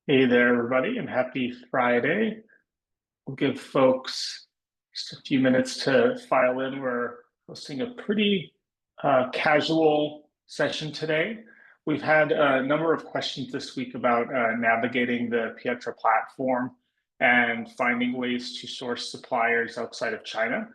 Hey there, everybody, and happy Friday. We'll give folks just a few minutes to file in. We're hosting a pretty casual session today. We've had a number of questions this week about navigating the Pietra platform and finding ways to source suppliers outside of China.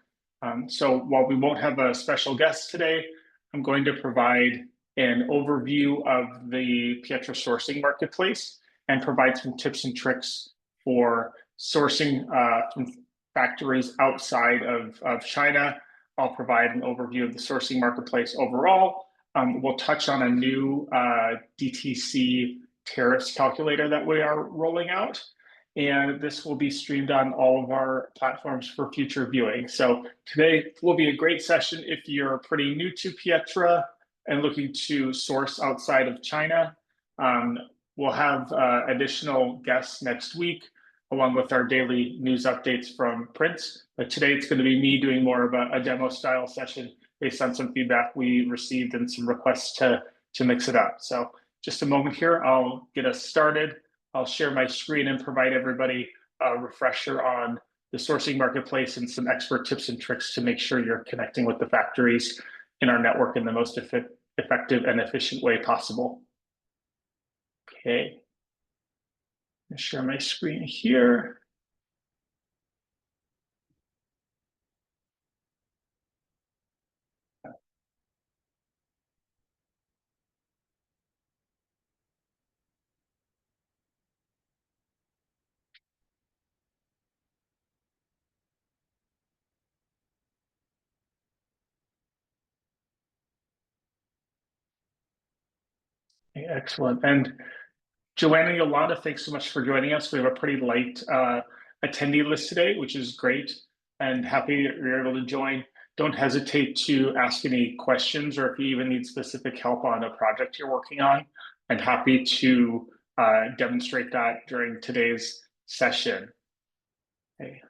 So while we won't have a special guest today, I'm going to provide an overview of the Pietra sourcing marketplace and provide some tips and tricks for sourcing from factories outside of China. I'll provide an overview of the sourcing marketplace overall. We'll touch on a new DTC Tariffs calculator that we are rolling out. And this will be streamed on all of our platforms for future viewing. So today will be a great session if you're pretty new to Pietra and looking to source outside of China. We'll have additional guests next week, along with our daily news updates from Prince. But today it's going to be me doing more of a demo style session based on some feedback we received and some requests to mix it up. So just a moment here, I'll get us started. I'll share my screen and provide everybody a refresher on the sourcing marketplace and some expert tips and tricks to make sure you're connecting with the factories in our network in the most effective and efficient way possible. Okay, I'll share my screen here. Okay, excellent. And Joanna Yolanda, thanks so much for joining us. We have a pretty light attendee list today, which is great, and happy you're able to join. Don't hesitate to ask any questions, or if you even need specific help on a project you're working on, I'm happy to demonstrate that during today's session. Okay.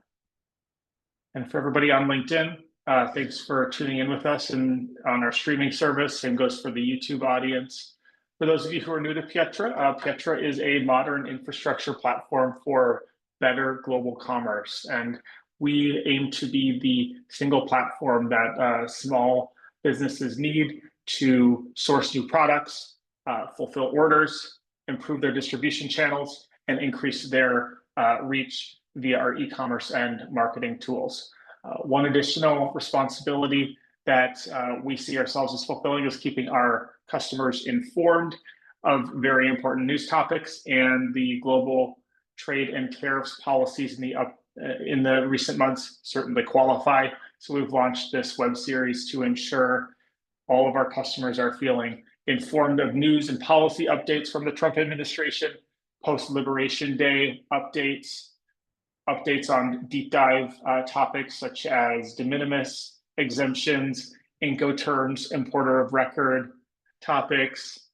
And for everybody on LinkedIn, thanks for tuning in with us and on our streaming service. Same goes for the YouTube audience. For those of you who are new to Pietra, Pietra is a modern infrastructure platform for better global commerce. And we aim to be the single platform that small businesses need to source new products, fulfill orders, improve their distribution channels, and increase their reach via our e-commerce and marketing tools. One additional responsibility that we see ourselves as fulfilling is keeping our customers informed of very important news topics and the global trade and tariffs policies in the recent months certainly qualify. So we've launched this web series to ensure all of our customers are feeling informed of news and policy updates from the Trump administration, post-Liberation Day updates on deep dive topics such as de minimis, exemptions, Incoterms, importer of record topics,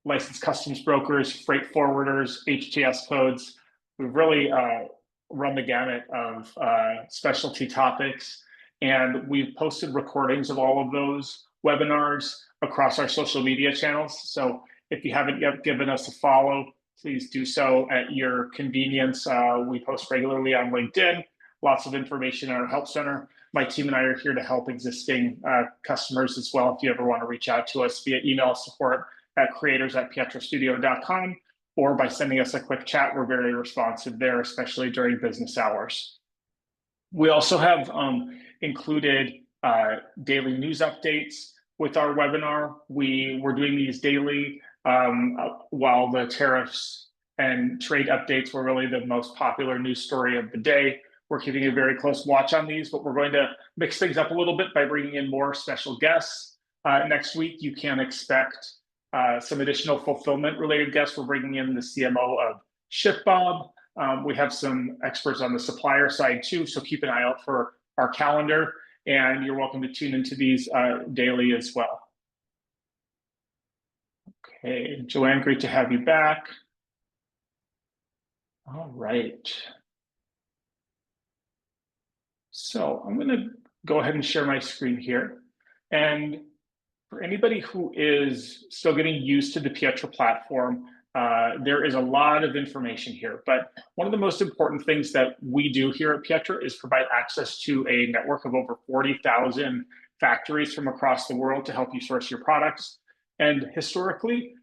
licensed customs brokers, freight forwarders, HTS codes. We've really run the gamut of specialty topics, and we've posted recordings of all of those webinars across our social media channels. So if you haven't yet given us a follow, please do so at your convenience. We post regularly on LinkedIn, lots of information in our help center. My team and I are here to help existing customers as well. If you ever want to reach out to us via email support@creators@pietrastudio.com or by sending us a quick chat, we're very responsive there, especially during business hours. We also have included daily news updates with our webinar. We're doing these daily while the tariffs and trade updates were really the most popular news story of the day. We're keeping a very close watch on these, but we're going to mix things up a little bit by bringing in more special guests. Next week, you can expect some additional fulfillment-related guests. We're bringing in the CMO of ShipBob. We have some experts on the supplier side too, so keep an eye out for our calendar, and you're welcome to tune into these daily as well. Okay, Joanne, great to have you back. All right. So I'm going to go ahead and share my screen here. And for anybody who is still getting used to the Pietra platform, There is a lot of information here, but one of the most important things that we do here at Pietra is provide access to a network of over 40,000 factories from across the world to help you source your products. And historically,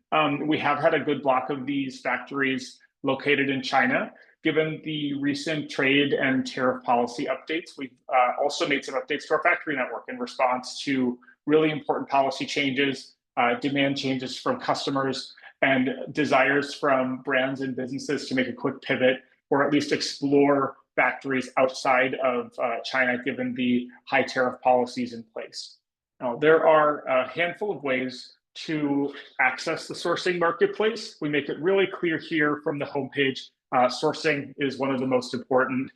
we have had a good block of these factories located in China. Given the recent trade and tariff policy updates, we've also made some updates to our factory network in response to really important policy changes, demand changes from customers, and desires from brands and businesses to make a quick pivot or at least explore factories outside of China, given the high tariff policies in place. Now, there are a handful of ways to access the sourcing marketplace. We make it really clear here from the homepage. Sourcing is one of the most important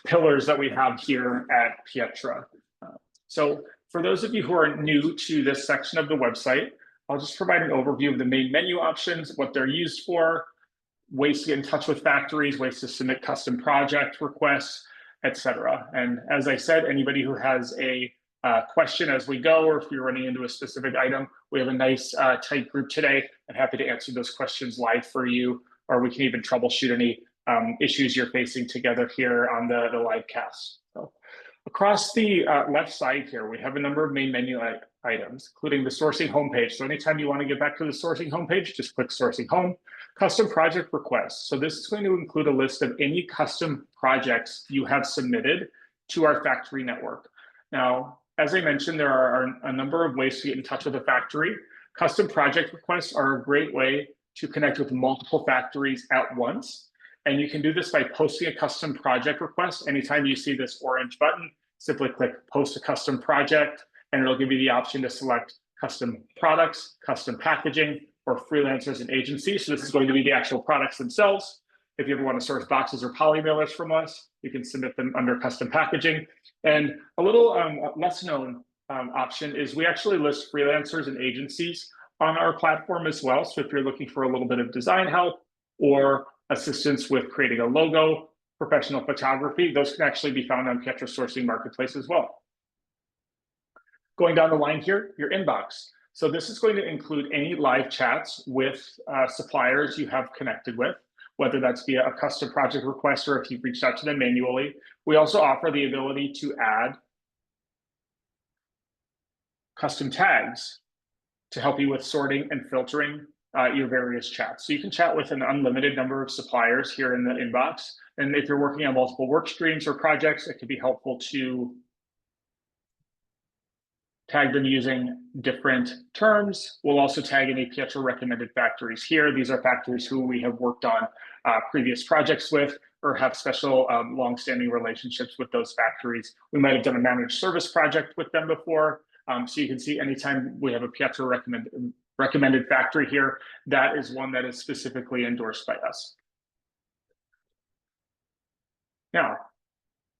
pillars that we have here at Pietra. So for those of you who are new to this section of the website, I'll just provide an overview of the main menu options, what they're used for, ways to get in touch with factories, ways to submit custom project requests, etc. And as I said, anybody who has a question as we go, or if you're running into a specific item, we have a nice tight group today. I'm happy to answer those questions live for you, or we can even troubleshoot any issues you're facing together here on the live cast. So across the left side here, we have a number of main menu items, including the sourcing homepage. So anytime you want to get back to the sourcing homepage, just click sourcing home. Custom project requests. So this is going to include a list of any custom projects you have submitted to our factory network. Now, as I mentioned, there are a number of ways to get in touch with a factory. Custom project requests are a great way to connect with multiple factories at once. And you can do this by posting a custom project request. Anytime you see this orange button, simply click post a custom project, and it'll give you the option to select custom products, custom packaging, or freelancers and agencies. So this is going to be the actual products themselves. If you ever want to source boxes or poly mailers from us, you can submit them under custom packaging. And a little less known option is we actually list freelancers and agencies on our platform as well. So if you're looking for a little bit of design help or assistance with creating a logo, professional photography, those can actually be found on Pietra Sourcing Marketplace as well. Going down the line here, your inbox. So this is going to include any live chats with suppliers you have connected with, whether that's via a custom project request or if you've reached out to them manually. We also offer the ability to add custom tags to help you with sorting and filtering your various chats. So you can chat with an unlimited number of suppliers here in the inbox. And if you're working on multiple work streams or projects, it can be helpful to tag them using different terms. We'll also tag any Pietra recommended factories here. These are factories who we have worked on previous projects with or have special long-standing relationships with those factories. We might have done a managed service project with them before. So you can see anytime we have a Pietra recommended factory here, that is one that is specifically endorsed by us. Now,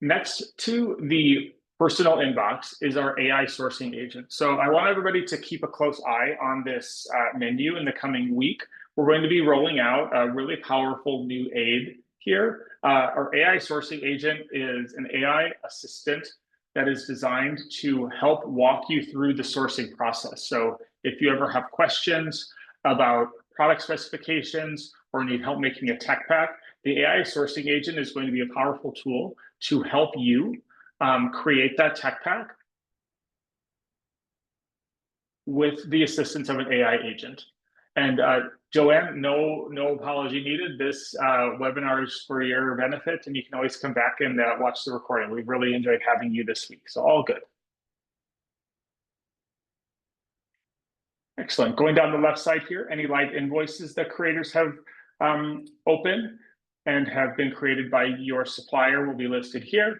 next to the personal inbox is our AI sourcing agent. So I want everybody to keep a close eye on this menu in the coming week. We're going to be rolling out a really powerful new aid here. Our AI sourcing agent is an AI assistant that is designed to help walk you through the sourcing process. So if you ever have questions about product specifications or need help making a tech pack, the AI sourcing agent is going to be a powerful tool to help you create that tech pack with the assistance of an AI agent. And Joanne, no apology needed. This webinar is for your benefit, and you can always come back and watch the recording. We've really enjoyed having you this week, so all good. Excellent. Going down the left side here, any live invoices that creators have open and have been created by your supplier will be listed here.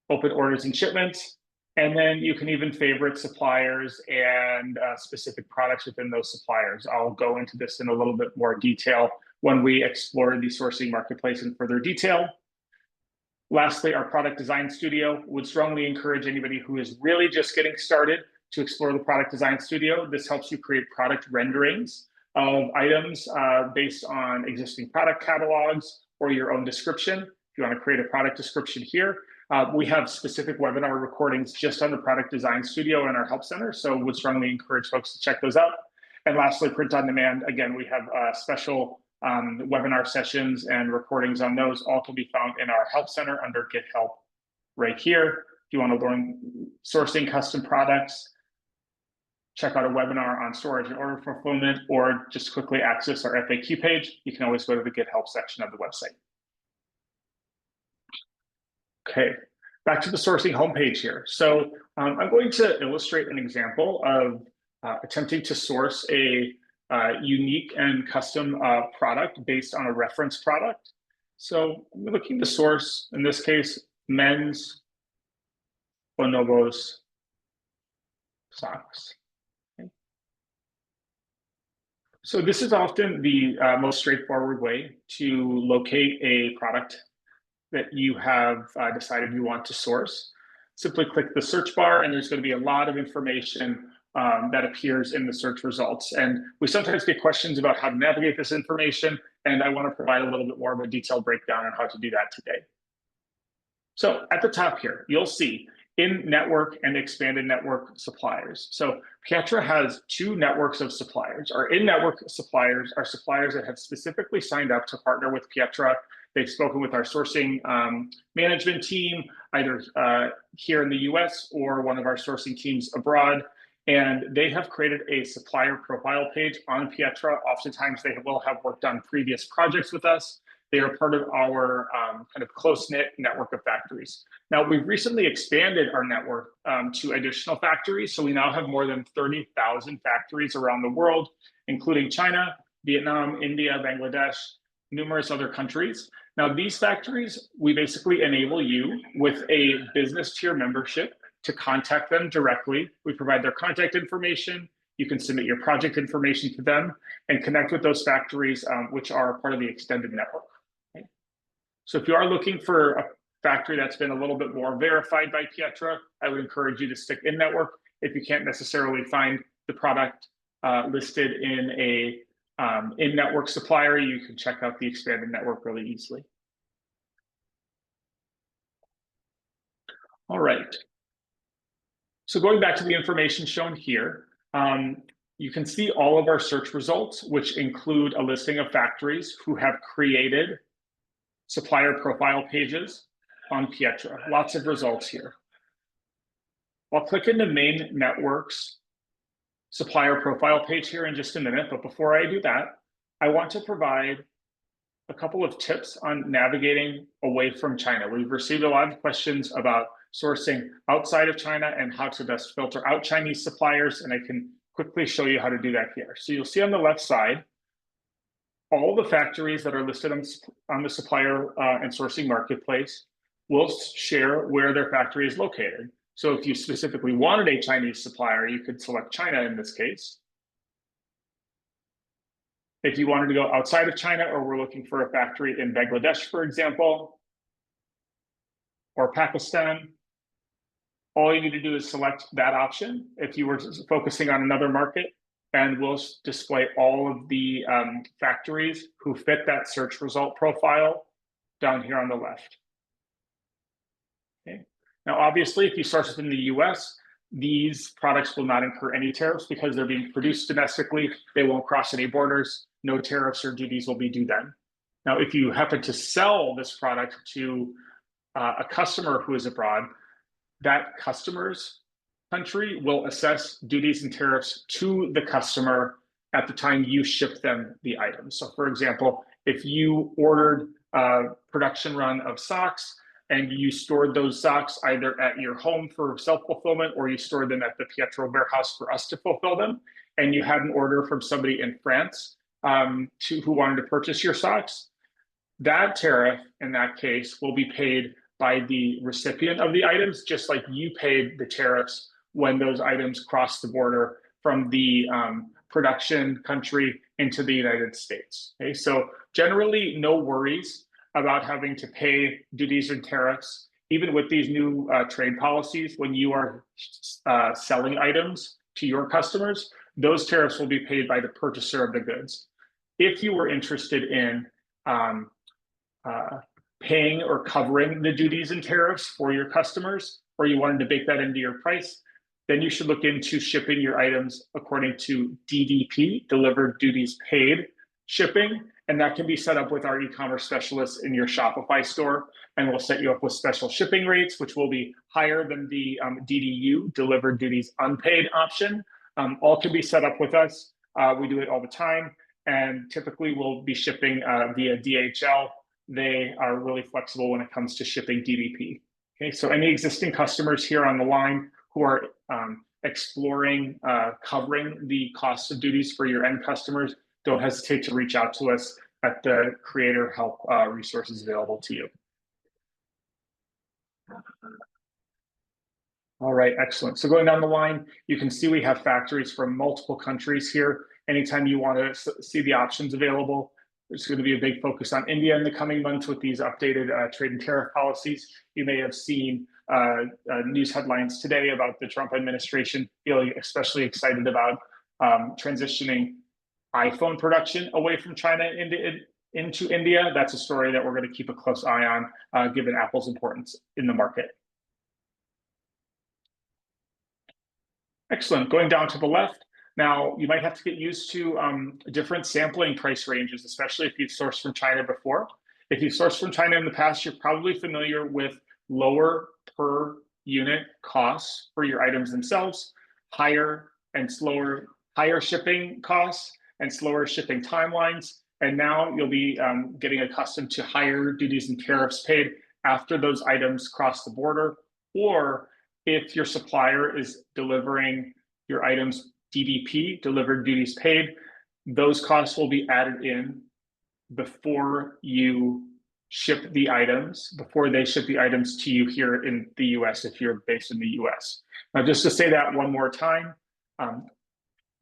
Open orders and shipments. And then you can even favorite suppliers and specific products within those suppliers. I'll go into this in a little bit more detail when we explore the sourcing marketplace in further detail. Lastly, our product design studio would strongly encourage anybody who is really just getting started to explore the product design studio. This helps you create product renderings of items based on existing product catalogs or your own description. If you want to create a product description here, we have specific webinar recordings just on the product design studio in our help center. So would strongly encourage folks to check those out. And lastly, print on demand. Again, we have special webinar sessions and recordings on those. All can be found in our help center under Get Help right here. If you want to learn sourcing custom products, check out a webinar on storage and order fulfillment, or just quickly access our FAQ page, you can always go to the Get Help section of the website. Okay, back to the sourcing homepage here. So I'm going to illustrate an example of attempting to source a unique and custom product based on a reference product. So I'm looking to source, in this case, men's bonobos socks. Okay. So this is often the most straightforward way to locate a product that you have decided you want to source. Simply click the search bar, and there's going to be a lot of information that appears in the search results. And we sometimes get questions about how to navigate this information, and I want to provide a little bit more of a detailed breakdown on how to do that today. So at the top here, you'll see in-network and expanded network suppliers. So Pietra has two networks of suppliers. Our in-network suppliers are suppliers that have specifically signed up to partner with Pietra. They've spoken with our sourcing management team, either here in the US or one of our sourcing teams abroad. And they have created a supplier profile page on Pietra. Oftentimes they will have worked on previous projects with us. They are part of our kind of close-knit network of factories. Now, we've recently expanded our network to additional factories. So we now have more than 30,000 factories around the world, including China, Vietnam, India, Bangladesh, numerous other countries. Now, these factories, we basically enable you with a business tier membership to contact them directly. We provide their contact information. You can submit your project information to them and connect with those factories, which are part of the extended network. Okay. So if you are looking for a factory that's been a little bit more verified by Pietra, I would encourage you to stick in network. If you can't necessarily find the product listed in a in-network supplier, you can check out the expanded network really easily. All right. So going back to the information shown here, you can see all of our search results, which include a listing of factories who have created supplier profile pages on Pietra. Lots of results here. I'll click into main networks supplier profile page here in just a minute, but before I do that, I want to provide a couple of tips on navigating away from China. We've received a lot of questions about sourcing outside of China and how to best filter out Chinese suppliers, and I can quickly show you how to do that here. So you'll see on the left side, all the factories that are listed on the supplier and sourcing marketplace will share where their factory is located. So if you specifically wanted a Chinese supplier, you could select China in this case. If you wanted to go outside of China, or we're looking for a factory in Bangladesh, for example, or Pakistan, all you need to do is select that option. If you were focusing on another market, and we'll display all of the factories who fit that search result profile down here on the left. Okay. Now, obviously, if you source within the US, these products will not incur any tariffs because they're being produced domestically. They won't cross any borders. No tariffs or duties will be due then. Now, if you happen to sell this product to a customer who is abroad, that customer's country will assess duties and tariffs to the customer at the time you ship them the item. So for example, if you ordered a production run of socks and you stored those socks either at your home for self-fulfillment, or you stored them at the Pietra warehouse for us to fulfill them, and you had an order from somebody in France who wanted to purchase your socks, that tariff in that case will be paid by the recipient of the items, just like you paid the tariffs when those items crossed the border from the production country into the United States. Okay, so generally no worries about having to pay duties and tariffs, even with these new trade policies. When you are selling items to your customers, those tariffs will be paid by the purchaser of the goods. If you were interested in paying or covering the duties and tariffs for your customers, or you wanted to bake that into your price, then you should look into shipping your items according to DDP, delivered duties paid shipping. And that can be set up with our e-commerce specialists in your Shopify store. And we'll set you up with special shipping rates, which will be higher than the DDU, delivered duties unpaid option. All can be set up with us. We do it all the time. And typically we'll be shipping via DHL. They are really flexible when it comes to shipping DDP. Okay, so any existing customers here on the line who are exploring covering the cost of duties for your end customers, don't hesitate to reach out to us at the creator help resources available to you. All right, excellent. So going down the line, you can see we have factories from multiple countries here. Anytime you want to see the options available, there's going to be a big focus on India in the coming months with these updated trade and tariff policies. You may have seen news headlines today about the Trump administration feeling especially excited about transitioning iPhone production away from China into India. That's a story that we're going to keep a close eye on, given Apple's importance in the market. Excellent. Going down to the left, now you might have to get used to different sampling price ranges, especially if you've sourced from China before. If you've sourced from China in the past, you're probably familiar with lower per unit costs for your items themselves, higher shipping costs and slower shipping timelines. And now you'll be getting accustomed to higher duties and tariffs paid after those items cross the border, or if your supplier is delivering your items DDP, delivered duties paid, those costs will be added in before you ship the items, before they ship the items to you here in the US, if you're based in the US. Now, just to say that one more time,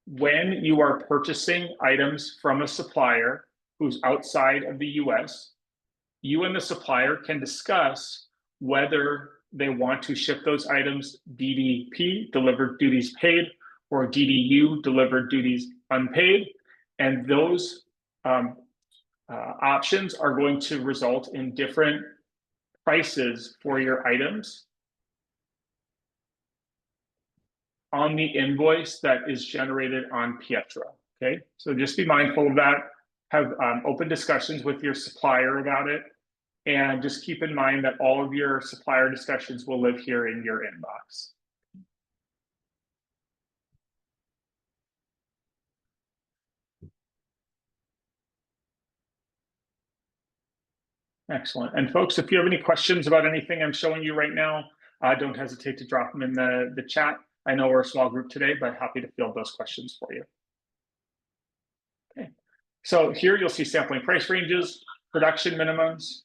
when you are purchasing items from a supplier who's outside of the US, you and the supplier can discuss whether they want to ship those items DDP, delivered duties paid, or DDU, delivered duties unpaid. And those options are going to result in different prices for your items on the invoice that is generated on Pietra. Okay, so just be mindful of that. Have open discussions with your supplier about it. And just keep in mind that all of your supplier discussions will live here in your inbox. Excellent. And folks, if you have any questions about anything I'm showing you right now, don't hesitate to drop them in the chat. I know we're a small group today, but happy to field those questions for you. Okay. So here you'll see sampling price ranges, production minimums,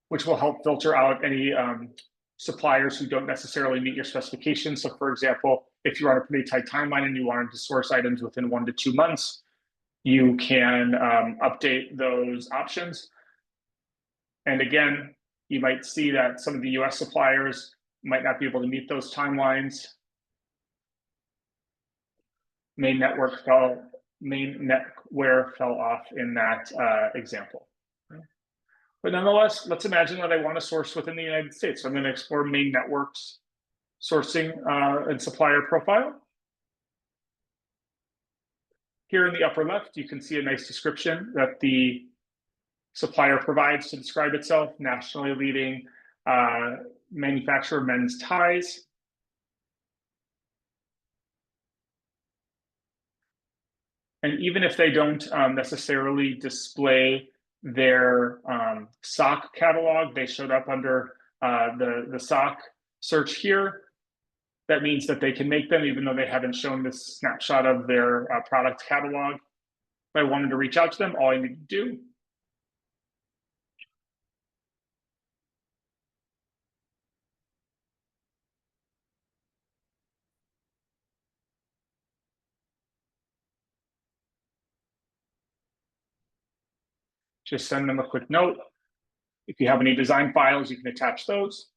which will help filter out any suppliers who don't necessarily meet your specifications. So for example, if you're on a pretty tight timeline and you wanted to source items within 1 to 2 months, you can update those options. And again, you might see that some of the US suppliers might not be able to meet those timelines. Main network netware fell off in that example. But nonetheless, let's imagine that I want to source within the United States. So I'm going to explore main networks sourcing and supplier profile. Here in the upper left, you can see a nice description that the supplier provides to describe itself: nationally leading manufacturer of men's ties. And even if they don't necessarily display their sock catalog, they showed up under the sock search here. That means that they can make them even though they haven't shown this snapshot of their product catalog. If I wanted to reach out to them, all I need to do just send them a quick note. If you have any design files, you can attach those.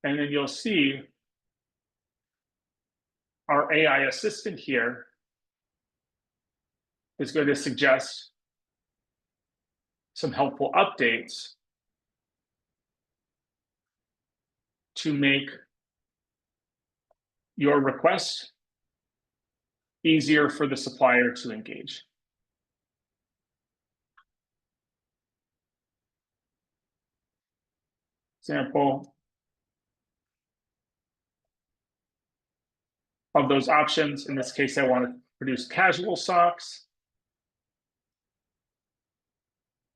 And then you'll see our AI assistant here is going to suggest some helpful updates to make your request easier for the supplier to engage. Example of those options. In this case, I want to produce casual socks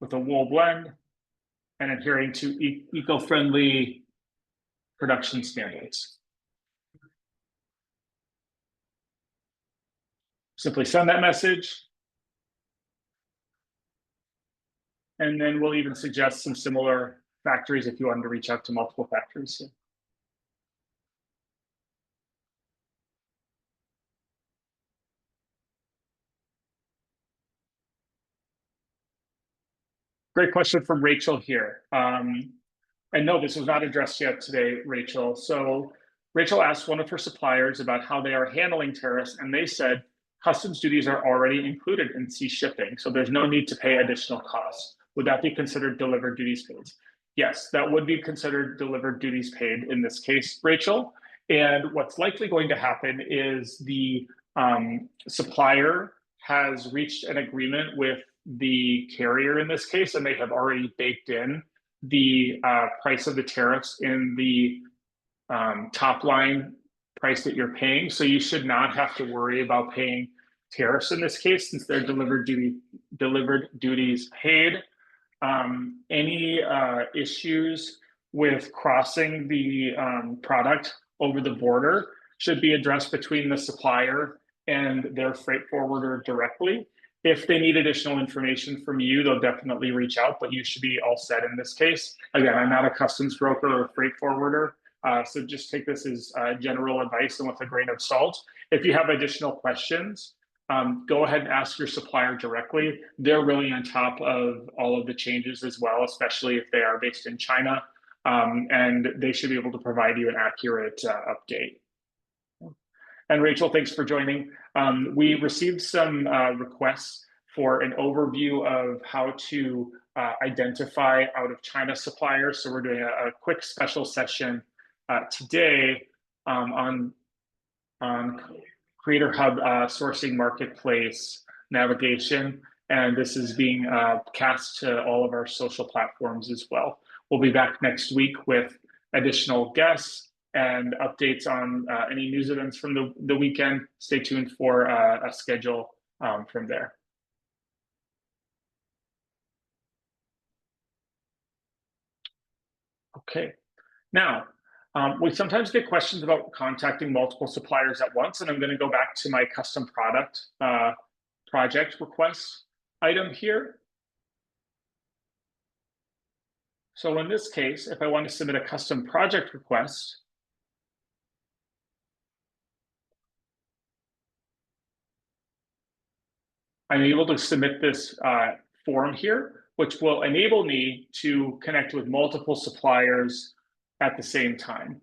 with a wool blend and adhering to eco-friendly production standards. Simply send that message. And then we'll even suggest some similar factories if you wanted to reach out to multiple factories. Great question from Rachel here. And no, this was not addressed yet today, Rachel. So Rachel asked one of her suppliers about how they are handling tariffs, and they said customs duties are already included in sea shipping, so there's no need to pay additional costs. Would that be considered delivered duties paid? Yes, that would be considered delivered duties paid in this case, Rachel. And what's likely going to happen is the supplier has reached an agreement with the carrier in this case, and they have already baked in the price of the tariffs in the top line price that you're paying. So you should not have to worry about paying tariffs in this case, since they're delivered duties paid. Any issues with crossing the product over the border should be addressed between the supplier and their freight forwarder directly. If they need additional information from you, they'll definitely reach out, but you should be all set in this case. Again, I'm not a customs broker or a freight forwarder, so just take this as general advice and with a grain of salt. If you have additional questions, go ahead and ask your supplier directly. They're really on top of all of the changes as well, especially if they are based in China, and they should be able to provide you an accurate update. And Rachel, thanks for joining. We received some requests for an overview of how to identify out of China suppliers. So we're doing a quick special session today on Creator Hub sourcing marketplace navigation. And this is being cast to all of our social platforms as well. We'll be back next week with additional guests and updates on any news events from the weekend. Stay tuned for a schedule from there. Okay, now we sometimes get questions about contacting multiple suppliers at once, and I'm going to go back to my custom product project request item here. So in this case, if I want to submit a custom project request, I'm able to submit this form here, which will enable me to connect with multiple suppliers at the same time.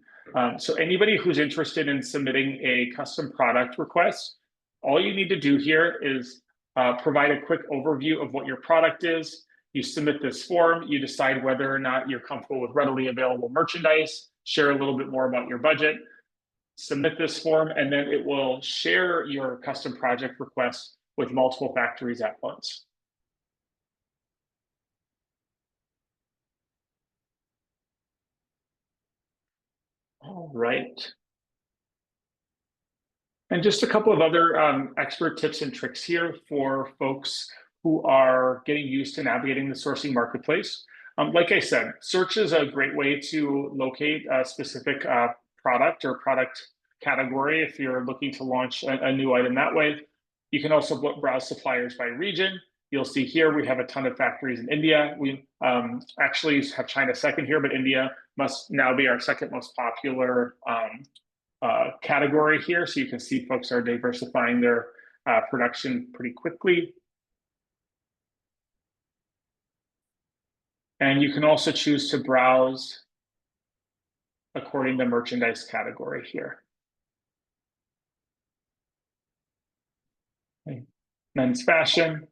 So anybody who's interested in submitting a custom product request, all you need to do here is provide a quick overview of what your product is. You submit this form, you decide whether or not you're comfortable with readily available merchandise, share a little bit more about your budget, submit this form, and then it will share your custom project request with multiple factories at once. All right. And just a couple of other expert tips and tricks here for folks who are getting used to navigating the sourcing marketplace. Like I said, search is a great way to locate a specific product or product category if you're looking to launch a new item that way. You can also browse suppliers by region. You'll see here we have a ton of factories in India. We actually have China second here, but India must now be our second most popular category here. So you can see folks are diversifying their production pretty quickly. And you can also choose to browse according to merchandise category here. Okay. Men's fashion.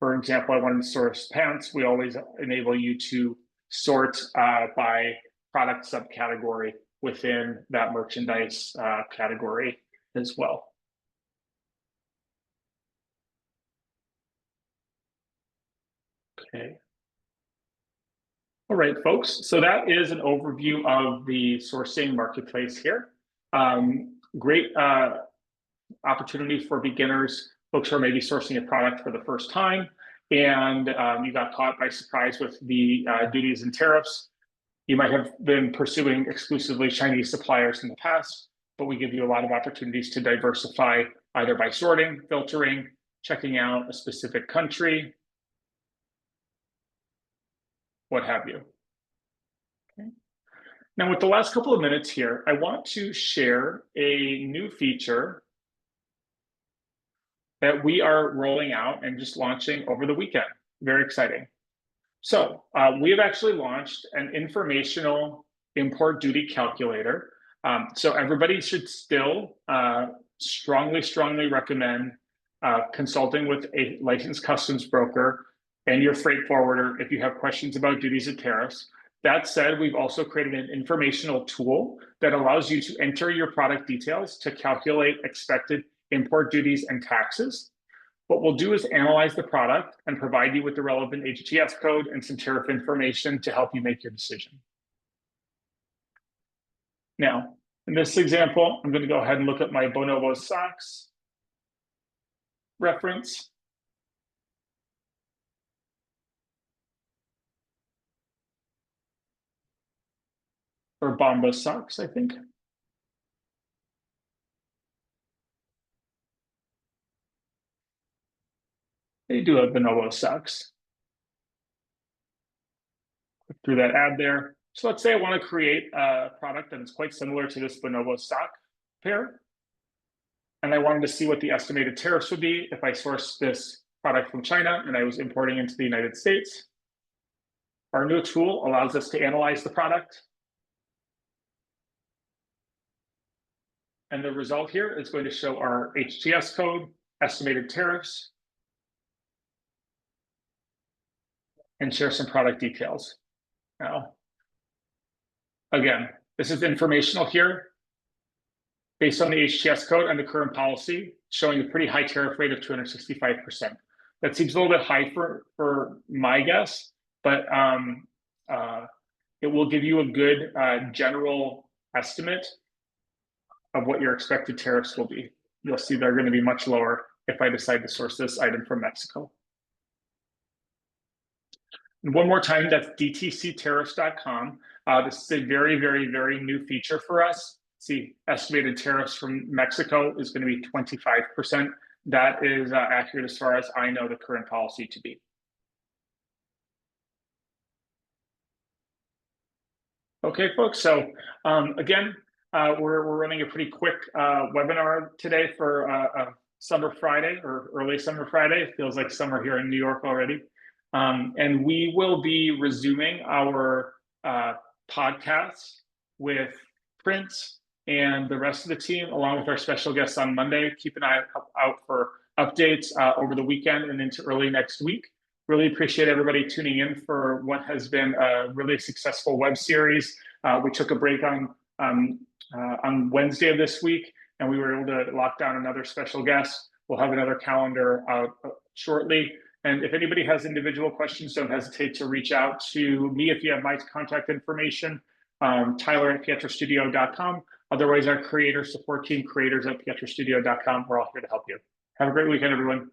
For example, I wanted to source pants. We always enable you to sort by product subcategory within that merchandise category as well. Okay. All right, folks. So that is an overview of the sourcing marketplace here. Great opportunity for beginners, folks who are maybe sourcing a product for the first time, and you got caught by surprise with the duties and tariffs. You might have been pursuing exclusively Chinese suppliers in the past, but we give you a lot of opportunities to diversify either by sorting, filtering, checking out a specific country, what have you. Okay. Now, with the last couple of minutes here, I want to share a new feature that we are rolling out and just launching over the weekend. Very exciting. So we have actually launched an informational import duty calculator. So everybody should still strongly recommend consulting with a licensed customs broker and your freight forwarder if you have questions about duties and tariffs. That said, we've also created an informational tool that allows you to enter your product details to calculate expected import duties and taxes. What we'll do is analyze the product and provide you with the relevant HTS code and some tariff information to help you make your decision. Now, in this example, I'm going to go ahead and look at my Bonobo socks reference. Or Bomba socks, I think. They do have Bonobo socks. Click through that ad there. So let's say I want to create a product that is quite similar to this Bonobo sock pair. And I wanted to see what the estimated tariffs would be if I sourced this product from China and I was importing into the United States. Our new tool allows us to analyze the product. And the result here is going to show our HTS code, estimated tariffs, and share some product details. Now, again, this is informational here based on the HTS code and the current policy, showing a pretty high tariff rate of 265%. That seems a little bit high for my guess, but it will give you a good general estimate of what your expected tariffs will be. You'll see they're going to be much lower if I decide to source this item from Mexico. And one more time, that's dtctariffs.com. This is a very new feature for us. See, estimated tariffs from Mexico is going to be 25%. That is accurate as far as I know the current policy to be. Okay, folks. So again, we're running a pretty quick webinar today for a Summer Friday or early Summer Friday. It feels like summer here in New York already. And we will be resuming our podcasts with Prince and the rest of the team, along with our special guests on Monday. Keep an eye out for updates over the weekend and into early next week. Really appreciate everybody tuning in for what has been a really successful web series. We took a break on Wednesday of this week, and we were able to lock down another special guest. We'll have another calendar out shortly. And if anybody has individual questions, don't hesitate to reach out to me if you have my contact information, Tyler at pietrastudio.com. Otherwise, our creator support team, creators at pietrastudio.com. We're all here to help you. Have a great weekend, everyone.